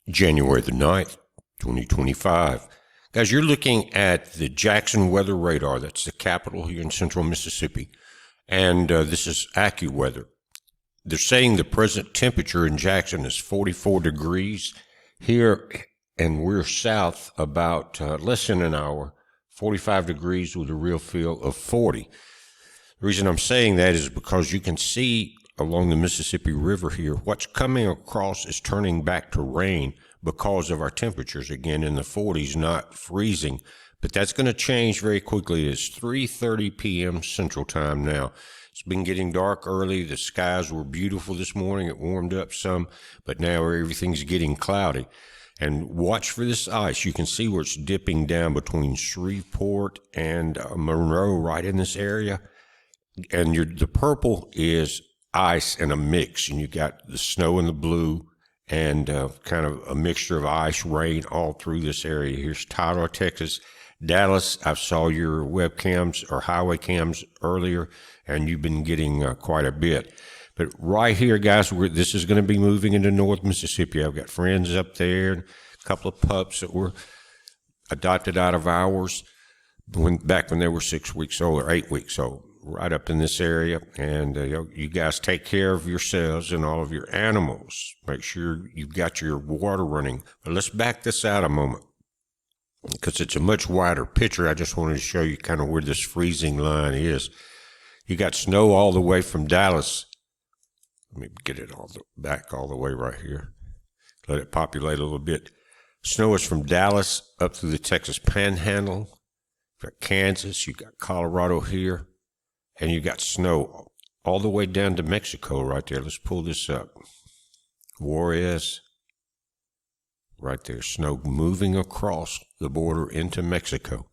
January the 9th, 2025. Guys, you're looking at the Jackson Weather Radar. That's the capital here in central Mississippi. And this is AccuWeather. They're saying the present temperature in Jackson is 44 degrees here, and we're south about less than an hour, 45 degrees with a real feel of 40. The reason I'm saying that is because you can see along the Mississippi River here, what's coming across is turning back to rain because of our temperatures, again, in the 40s, not freezing. But that's going to change very quickly. It's 3:30 p.m. Central Time now. It's been getting dark early. The skies were beautiful this morning. It warmed up some, but now everything's getting cloudy. And watch for this ice. You can see where it's dipping down between Shreveport and Monroe, right in this area. And the purple is ice and a mix, and you got the snow and the blue, and kind of a mixture of ice, rain all through this area. Here's Tyler, Texas. Dallas, I saw your webcams or highway cams earlier, and you've been getting quite a bit. But right here, guys, this is going to be moving into North Mississippi. I've got friends up there, and a couple of pups that were adopted out of ours back when they were 6 weeks old or 8 weeks old, right up in this area. And you guys take care of yourselves and all of your animals. Make sure you've got your water running. But let's back this out a moment, because it's a much wider picture. I just wanted to show you kind of where this freezing line is. You got snow all the way from Dallas. Let me get it back all the way right here. Let it populate a little bit. Snow is from Dallas up through the Texas Panhandle. You've got Kansas. You've got Colorado here. And you got snow all the way down to Mexico right there. Let's pull this up. Juarez. Right there, snow moving across the border into Mexico.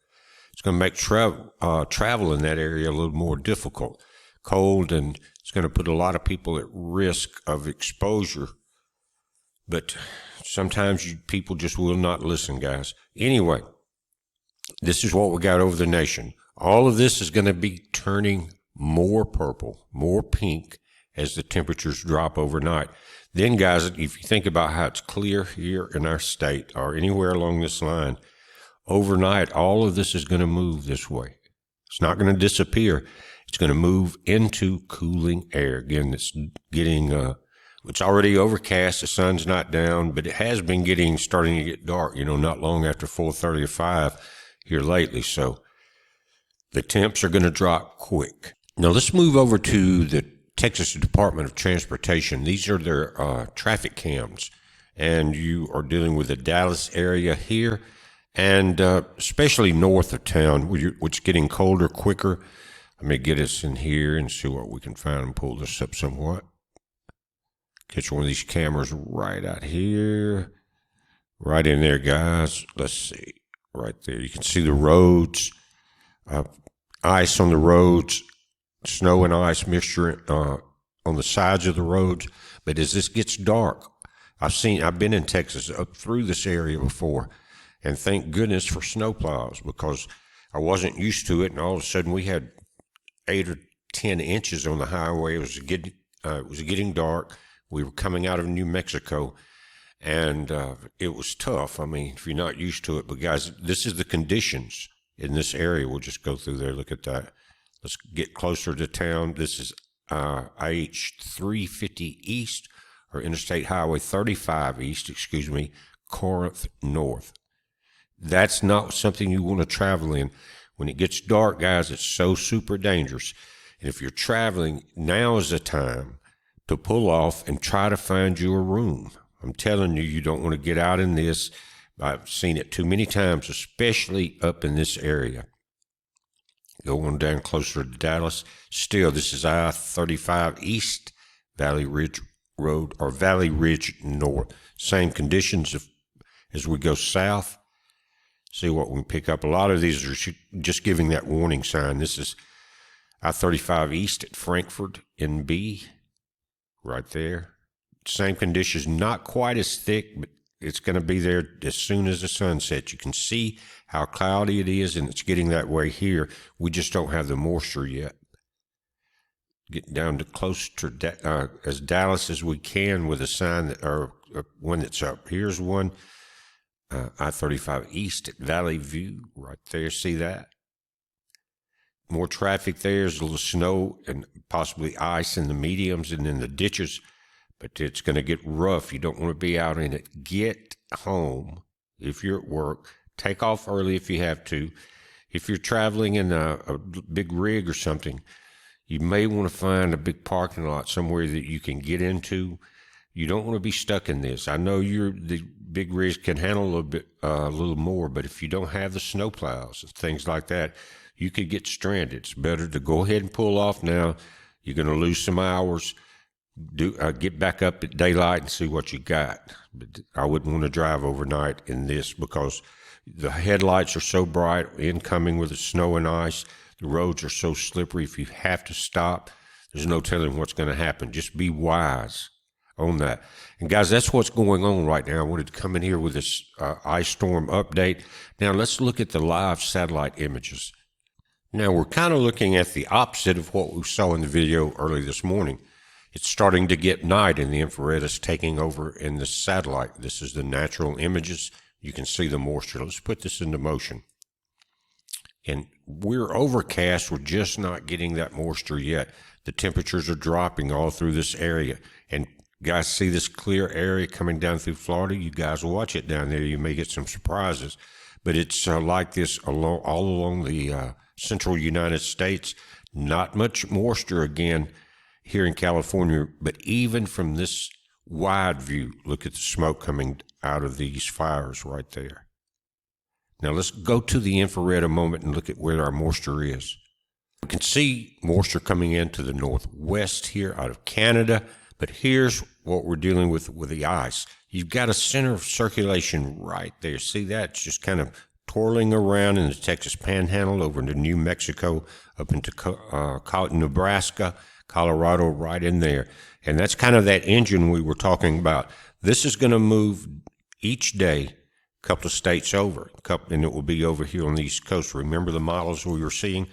It's going to make travel in that area a little more difficult. Cold, and it's going to put a lot of people at risk of exposure. But sometimes people just will not listen, guys. Anyway, this is what we got over the nation. All of this is going to be turning more purple, more pink as the temperatures drop overnight. Then, guys, if you think about how it's clear here in our state or anywhere along this line, overnight, all of this is going to move this way. It's not going to disappear. It's going to move into cooling air. Again, it's getting, it's already overcast. The sun's not down, but it has been starting to get dark, not long after 4:30 or 5 here lately. So the temps are going to drop quick. Now, let's move over to the Texas Department of Transportation. These are their traffic cams, and you are dealing with the Dallas area here, and especially north of town, which is getting colder quicker. Let me get us in here and see what we can find and pull this up somewhat. Catch one of these cameras right out here, right in there, guys. Let's see, right there. You can see the roads, ice on the roads, snow and ice mixture on the sides of the roads. But as this gets dark, I've been in Texas up through this area before, and thank goodness for snowplows, because I wasn't used to it, and all of a sudden we had 8 or 10 inches on the highway. It was getting dark. We were coming out of New Mexico, and it was tough. I mean, if you're not used to it. But guys, this is the conditions in this area. We'll just go through there. Look at that. Let's get closer to town. This is IH 350 East, or Interstate Highway 35 East, Corinth North. That's not something you want to travel in. When it gets dark, guys, it's so super dangerous. And if you're traveling, now is the time to pull off and try to find you a room. I'm telling you, you don't want to get out in this. I've seen it too many times, especially up in this area. Go on down closer to Dallas. Still, this is I-35 East, Valley Ridge Road, or Valley Ridge North. Same conditions as we go south. See what we can pick up. A lot of these are just giving that warning sign. This is I-35 East at Frankfort, NB, right there. Same conditions, not quite as thick, but it's going to be there as soon as the sun sets. You can see how cloudy it is, and it's getting that way here. We just don't have the moisture yet. Get down to close to as Dallas as we can with a sign or one that's up. Here's one, I-35 East at Valley View, right there. See that? More traffic there. There's a little snow and possibly ice in the mediums and in the ditches, but it's going to get rough. You don't want to be out in it. Get home if you're at work. Take off early if you have to. If you're traveling in a big rig or something, you may want to find a big parking lot somewhere that you can get into. You don't want to be stuck in this. I know the big rigs can handle a little more, but if you don't have the snow plows and things like that, you could get stranded. It's better to go ahead and pull off now. You're going to lose some hours. Get back up at daylight and see what you got. But I wouldn't want to drive overnight in this because the headlights are so bright, incoming with the snow and ice. The roads are so slippery. If you have to stop, there's no telling what's going to happen. Just be wise on that. And guys, that's what's going on right now. I wanted to come in here with this ice storm update. Now let's look at the live satellite images. Now we're kind of looking at the opposite of what we saw in the video early this morning. It's starting to get night and the infrared is taking over in the satellite. This is the natural images. You can see the moisture. Let's put this into motion. And we're overcast. We're just not getting that moisture yet. The temperatures are dropping all through this area. And guys, see this clear area coming down through Florida? You guys watch it down there. You may get some surprises. But it's like this all along the central United States. Not much moisture again here in California. But even from this wide view, look at the smoke coming out of these fires right there. Now let's go to the infrared a moment and look at where our moisture is. We can see moisture coming into the northwest here out of Canada, but here's what we're dealing with the ice. You've got a center of circulation right there. See that? It's just kind of twirling around in the Texas Panhandle over into New Mexico, up into Nebraska, Colorado, right in there. And that's kind of that engine we were talking about. This is going to move each day couple of states over, and it will be over here on the East Coast. Remember the models we were seeing?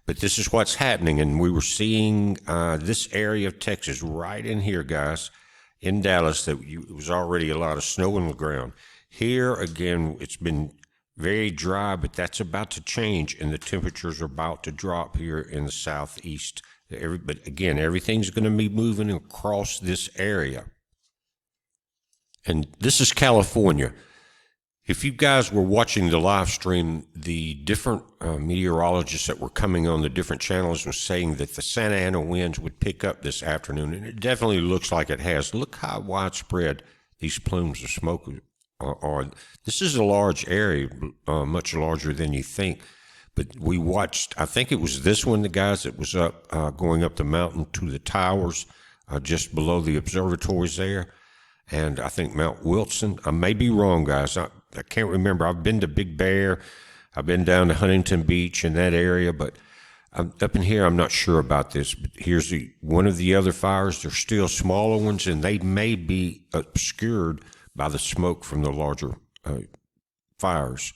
But this is what's happening, and we were seeing this area of Texas right in here, guys, in Dallas, it was already a lot of snow on the ground. Here, again, it's been very dry, but that's about to change, and the temperatures are about to drop here in the southeast. But again, everything's going to be moving across this area. And this is California. If you guys were watching the live stream, the different meteorologists that were coming on the different channels were saying that the Santa Ana winds would pick up this afternoon, and it definitely looks like it has. Look how widespread these plumes of smoke are. This is a large area, much larger than you think. But we watched, I think it was this one, the guys that was up, going up the mountain to the towers just below the observatories there. And I think Mount Wilson. I may be wrong, guys. I can't remember. I've been to Big Bear. I've been down to Huntington Beach in that area, but up in here, I'm not sure about this. But here's one of the other fires. They're still smaller ones, and they may be obscured by the smoke from the larger fires.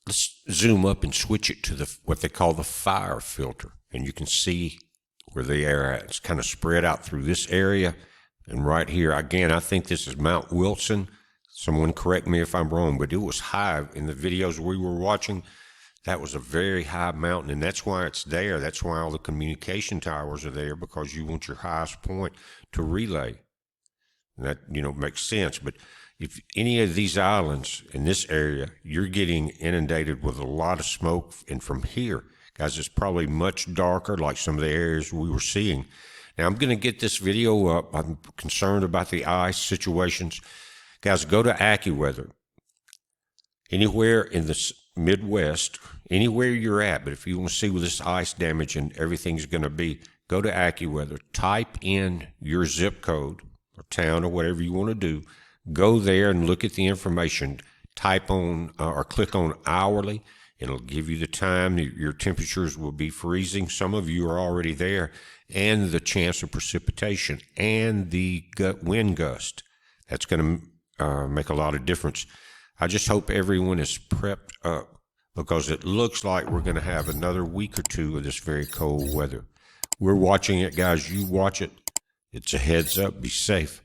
Let's zoom up and switch it to what they call the fire filter, and you can see where they are at. It's kind of spread out through this area. And right here, again, I think this is Mount Wilson. Someone correct me if I'm wrong, but it was high in the videos we were watching. That was a very high mountain, and that's why it's there. That's why all the communication towers are there, because you want your highest point to relay. And that, makes sense. But if any of these islands in this area, you're getting inundated with a lot of smoke. And from here, guys, it's probably much darker, like some of the areas we were seeing. Now, I'm going to get this video up. I'm concerned about the ice situations. Guys, go to AccuWeather. Anywhere in the Midwest, anywhere you're at, but if you want to see where this ice damage and everything's going to be, go to AccuWeather. Type in your zip code or town or whatever you want to do. Go there and look at the information. Type on or click on hourly. It'll give you the time. Your temperatures will be freezing. Some of you are already there. And the chance of precipitation and the wind gust. That's going to make a lot of difference. I just hope everyone is prepped up, because it looks like we're going to have another week or two of this very cold weather. We're watching it, guys. You watch it. It's a heads up. Be safe.